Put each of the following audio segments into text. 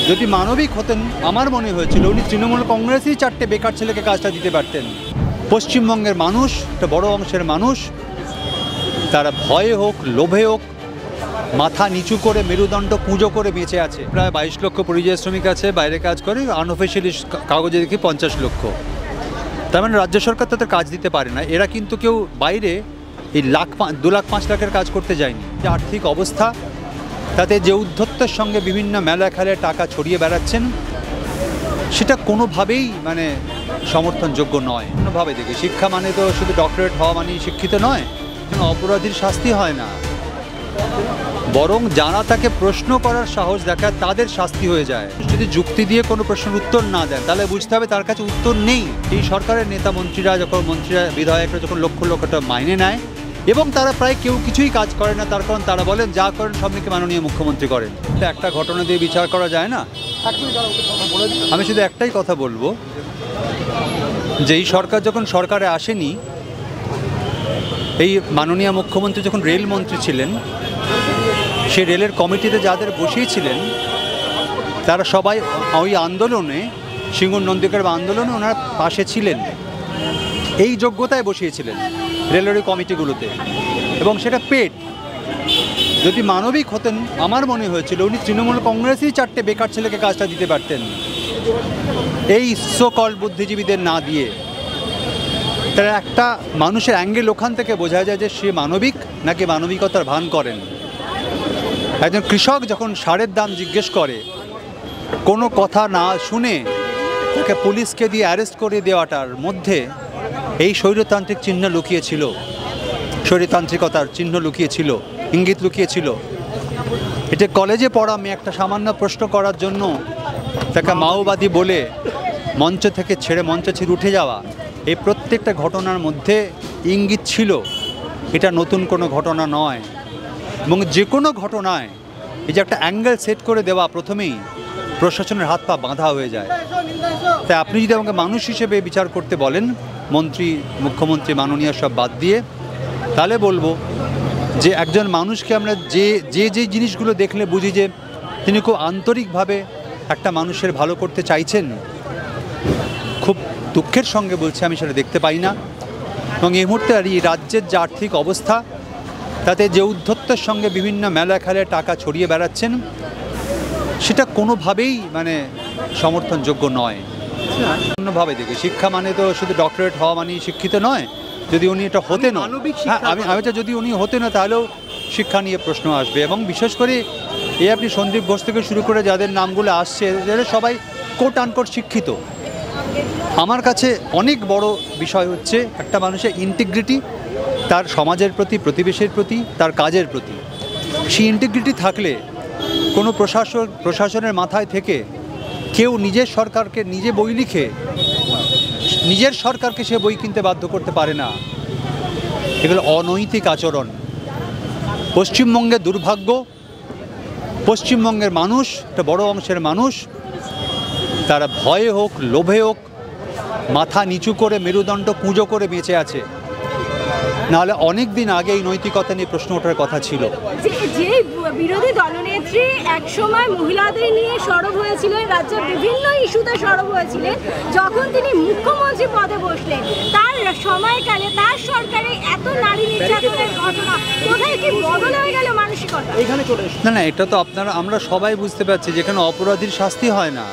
যদি মানবিক হতেন আমার মনে হয়েছিল উনি তৃণমূল কংগ্রেসই 4টে বেকার ছেলেকে কাজটা দিতে পারতেন। পশ্চিমবঙ্গের মানুষ, একটা বড় অংশের মানুষ, তারা ভয়ে হোক লোভে হোক মাথা নিচু করে মেরুদণ্ড পুজো করে বেঁচে আছে। প্রায় 22 লক্ষ পরিযায়ী শ্রমিক আছে, বাইরে কাজ করে, আনঅফিসিয়ালি কাগজে দেখি 50 লক্ষ। তার মানে রাজ্য সরকার তাদের কাজ দিতে পারে না। এরা কিন্তু কেউ বাইরে এই 2 লাখ 5 লাখের কাজ করতে যায়নি। যে আর্থিক অবস্থা, তাতে যে উদ্ধত্তের সঙ্গে বিভিন্ন মেলা খেলায় টাকা ছড়িয়ে বেড়াচ্ছেন, সেটা কোনোভাবেই মানে সমর্থনযোগ্য নয়। কোনোভাবে দেখে শিক্ষা মানে তো শুধু ডক্টরেট হওয়া মানেই শিক্ষিত নয়, অপরাধীর শাস্তি হয় না, বরং যারা তাকে প্রশ্ন করার সাহস দেখায় তাদের শাস্তি হয়ে যায়। যদি যুক্তি দিয়ে কোনো প্রশ্নের উত্তর না দেন তাহলে বুঝতে হবে তার কাছে উত্তর নেই। এই সরকারের নেতা মন্ত্রীরা বিধায়করা যখন লক্ষ লক্ষ টাকা মাইনে নেয় এবং তারা প্রায় কেউ কিছুই কাজ করে না, তার কারণ তারা বলেন যা করেন সব নাকি মাননীয় মুখ্যমন্ত্রী করেন। একটা ঘটনা দিয়ে বিচার করা যায় না। আমি শুধু একটাই কথা বলবো, যে এই সরকার যখন সরকারে আসেনি, এই মাননীয় মুখ্যমন্ত্রী যখন রেলমন্ত্রী ছিলেন, সেই রেলের কমিটিতে যাদের বসিয়েছিলেন তারা সবাই ওই আন্দোলনে, সিঙ্গুর নন্দীগ্রাম আন্দোলনে ওনার পাশে ছিলেন, এই যোগ্যতায় বসিয়েছিলেন রেলের কমিটিগুলোতে, এবং সেটা পেড। যদি মানবিক হতেন আমার মনে হয়েছিল উনি তৃণমূল কংগ্রেসই 4টে বেকার ছেলেকে কাজটা দিতে পারতেন, এই সো-কল্ড বুদ্ধিজীবীদের না দিয়ে। তারা একটা মানুষের অ্যাঙ্গেল ওখান থেকে বোঝা যায় যে সে মানবিক নাকি মানবিকতার ভান করেন। একজন কৃষক যখন সারের দাম জিজ্ঞেস করে, কোনো কথা না শুনে তাকে পুলিশকে দিয়ে অ্যারেস্ট করে দেওয়াটার মধ্যে এই স্বৈরতান্ত্রিক চিহ্ন লুকিয়েছিল, স্বৈরতান্ত্রিকতার চিহ্ন লুকিয়েছিল, ইঙ্গিত লুকিয়েছিল। এটা কলেজে পড়া মেয়ে একটা সামান্য প্রশ্ন করার জন্য তাকে মাওবাদী বলে মঞ্চ থেকে মঞ্চে ছেড়ে উঠে যাওয়া, এই প্রত্যেকটা ঘটনার মধ্যে ইঙ্গিত ছিল। এটা নতুন কোনো ঘটনা নয়, এবং যে কোনো ঘটনায় এই যে একটা অ্যাঙ্গেল সেট করে দেওয়া প্রথমেই প্রশাসনের হাত পা বাঁধা হয়ে যায়। তাই আপনি যদি আমাকে মানুষ হিসেবে বিচার করতে বলেন, মন্ত্রী মুখ্যমন্ত্রী মাননীয় সব বাদ দিয়ে, তাহলে বলবো যে একজন মানুষকে আমরা যে জিনিসগুলো দেখলে বুঝি যে তিনি খুব আন্তরিকভাবে একটা মানুষের ভালো করতে চাইছেন, খুব দুঃখের সঙ্গে বলছি আমি সেটা দেখতে পাই না। এবং এই মুহূর্তে আর এই রাজ্যের যে আর্থিক অবস্থা, তাতে যে উদ্ধত্তের সঙ্গে বিভিন্ন মেলা খেলায় টাকা ছড়িয়ে বেড়াচ্ছেন, সেটা কোনোভাবেই মানে সমর্থনযোগ্য নয়। অন্যভাবে দেখে শিক্ষা মানে তো শুধু ডক্টরেট হওয়া মানেই শিক্ষিত নয়। যদি উনি এটা হতেন, আমি যদি উনি হতেন না, তাহলেও শিক্ষা নিয়ে প্রশ্ন আসবে। এবং বিশেষ করে এই আপনি সন্দীপ ঘোষ থেকে শুরু করে যাদের নামগুলো আসছে, যারা সবাই কোট আনকোট শিক্ষিত। আমার কাছে অনেক বড় বিষয় হচ্ছে একটা মানুষের ইন্টিগ্রিটি, তার সমাজের প্রতি, প্রতিবেশীর প্রতি, তার কাজের প্রতি। সেই ইন্টিগ্রিটি থাকলে কোনো প্রশাসনের মাথায় থেকে কেউ নিজের সরকারকে নিজে বই লিখে নিজের সরকারকে সে বই কিনতে বাধ্য করতে পারে না। এগুলো অনৈতিক আচরণ। পশ্চিমবঙ্গের দুর্ভাগ্য, পশ্চিমবঙ্গের মানুষ, একটা বড় অংশের মানুষ, তারা ভয়ে হোক লোভে হোক মাথা নিচু করে মেরুদণ্ড পুজো করে বেঁচে আছে। নাহলে অনেক দিন আগে এই নৈতিকতা নিয়ে প্রশ্ন ওঠার কথা ছিল। যে বিরোধী দলনেত্রী একসময় মহিলাদের নিয়ে সরব হয়েছিলেন, রাজ্যের বিভিন্ন ইস্যুতে সরব হয়েছিলেন, যখন তিনি মুখ্যমন্ত্রী পদে বসলেন তার সময়কালে তার সরকারে এত নারী নির্যাতনের ঘটনা, কোথায় কি বদল হয়ে গেল মানসিকতা? না, এটা তো আমরা সবাই বুঝতে পারছি যেখানে অপরাধীর শাস্তি হয় না,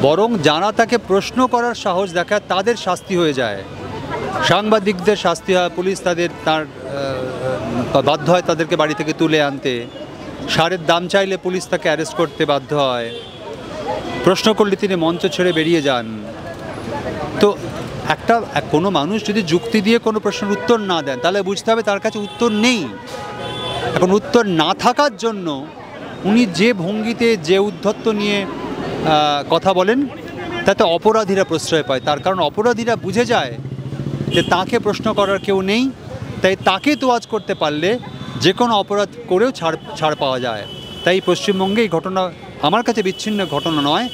বরং যারা তাকে প্রশ্ন করার সাহস দেখায় তাদের শাস্তি হয়ে যায়। সাংবাদিকদের শাস্তি হয়, পুলিশ তার বাধ্য হয় তাদেরকে বাড়ি থেকে তুলে আনতে, সারের দাম চাইলে পুলিশ তাকে অ্যারেস্ট করতে বাধ্য হয়, প্রশ্ন করলে তিনি মঞ্চ ছেড়ে বেরিয়ে যান। তো কোনো মানুষ যদি যুক্তি দিয়ে কোনো প্রশ্নের উত্তর না দেন তাহলে বুঝতে হবে তার কাছে উত্তর নেই। এখন উত্তর না থাকার জন্য উনি যে ভঙ্গিতে যে উদ্ধত্ত নিয়ে কথা বলেন, তাতে অপরাধীরা প্রশ্রয় পায়। তার কারণ অপরাধীরা বুঝে যায় যে তাকে প্রশ্ন করার কেউ নেই, তাই তাকে তোয়াজ করতে পারলে যে কোনো অপরাধ করেও ছাড় পাওয়া যায়। তাই পশ্চিমবঙ্গে এই ঘটনা আমার কাছে বিচ্ছিন্ন ঘটনা নয়।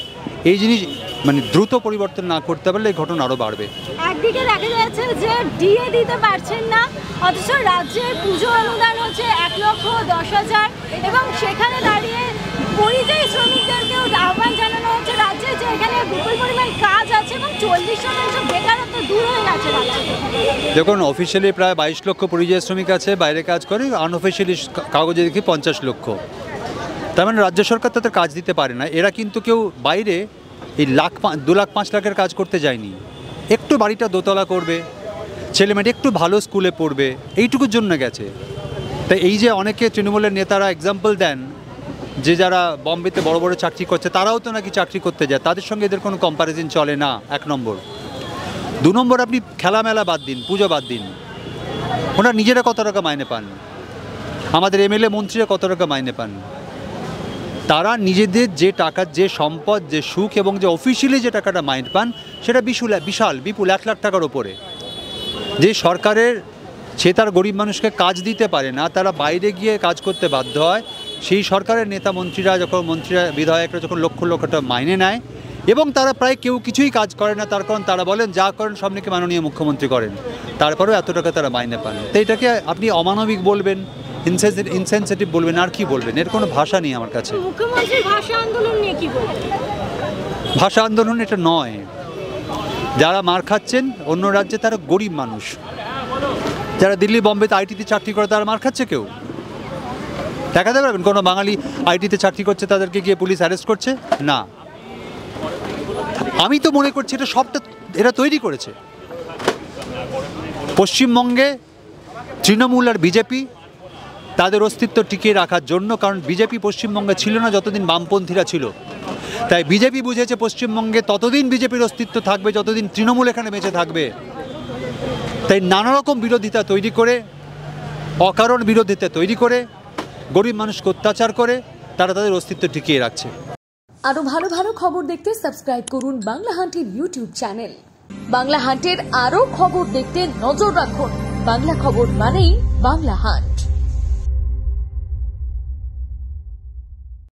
এই জিনিস মানে দ্রুত পরিবর্তন না করতে পারলে এই ঘটনা আরও বাড়বে। একদিকে দেখা যাচ্ছে যে ডিএ দিতে পারছেন না, অথচ রাজ্যের পুজো অনুদান হচ্ছে 1,10,000, এবং সেখানে দাঁড়িয়ে পরিযায়ী শ্রমিক শ্রমিকদেরকেও আহ্বান জানানো হচ্ছে রাজ্যে যে এখানে বিপুল পরিমাণ কাজ আছে এবং 40% বেকারত্ব দূর হয়ে গেছে রাজ্যে। দেখুন, অফিসিয়ালি প্রায় 22 লক্ষ পরিযায়ী শ্রমিক আছে, বাইরে কাজ করে, আনঅফিসিয়ালি কাগজে দেখি 50 লক্ষ। তার মানে রাজ্য সরকার তাদের কাজ দিতে পারে না। এরা কিন্তু কেউ বাইরে এই 2 লাখ 5 লাখের কাজ করতে যায়নি, একটু বাড়িটা দোতলা করবে, ছেলেমেয়ে একটু ভালো স্কুলে পড়বে, এইটুকুর জন্য গেছে। তাই এই যে অনেকে তৃণমূলের নেতারা এক্সাম্পল দেন যে যারা বম্বেতে বড় বড় চাকরি করছে তারাও তো নাকি চাকরি করতে যায়, তাদের সঙ্গে এদের কোনো কম্প্যারিজন চলে না, 1 নম্বর। 2 নম্বর, আপনি খেলামেলা বাদ দিন, পুজো বাদ দিন, ওনারা নিজেরা কত টাকা মাইনে পান, আমাদের এমএলএ মন্ত্রীরা কত টাকা মাইনে পান, তারা নিজেদের যে টাকা, যে সম্পদ, যে সুখ এবং যে অফিসিয়ালি যে টাকাটা মাইনে পান সেটা বিপুল 1 লাখ টাকার ওপরে। যে সরকারের সে তার গরিব মানুষকে কাজ দিতে পারে না, তারা বাইরে গিয়ে কাজ করতে বাধ্য হয়, সেই সরকারের নেতা মন্ত্রীরা বিধায়করা যখন লক্ষ লক্ষ টাকা মাইনে নেয় এবং তারা প্রায় কেউ কিছুই কাজ করে না, তার কারণ তারা বলেন যা করেন সব নাকি মাননীয় মুখ্যমন্ত্রী করেন, তারপরেও এত টাকা তারা মাইনে পান। তো এটাকে আপনি অমানবিক বলবেন, ইনসেনসিটিভ বলবেন, আর কি বলবেন? এর কোনো ভাষা নেই আমার কাছে। মুখ্যমন্ত্রীর ভাষা আন্দোলন নিয়ে কি বলবেন? ভাষা আন্দোলন এটা নয়। যারা মার খাচ্ছেন অন্য রাজ্যে তারা গরিব মানুষ, যারা দিল্লি বম্বেতে আইটিতে চাকরি করে তারা মার খাচ্ছে। কেউ দেখাতে পারবেন কোনো বাঙালি আইটিতে চাকরি করছে তাদেরকে গিয়ে পুলিশ অ্যারেস্ট করছে? না। আমি তো মনে করছি এটা সবটা এরা তৈরি করেছে। পশ্চিমবঙ্গে তৃণমূল আর বিজেপি তাদের অস্তিত্ব টিকিয়ে রাখার জন্য, কারণ বিজেপি পশ্চিমবঙ্গে ছিল না যতদিন বামপন্থীরা ছিল, তাই বিজেপি বুঝেছে পশ্চিমবঙ্গে ততদিন বিজেপির অস্তিত্ব থাকবে যতদিন তৃণমূল এখানে বেঁচে থাকবে। তাই নানা রকম বিরোধিতা তৈরি করে, অকারণ বিরোধিতা তৈরি করে, গরিব মানুষকে অত্যাচার করে তারা তাদের অস্তিত্ব টিকিয়ে রাখছে। আরো ভালো ভালো খবর দেখতে সাবস্ক্রাইব করুন বাংলা হান্টের ইউটিউব চ্যানেল। বাংলা হান্টের আরো খবর দেখতে নজর রাখুন। বাংলা খবর মানেই বাংলা হান্ট।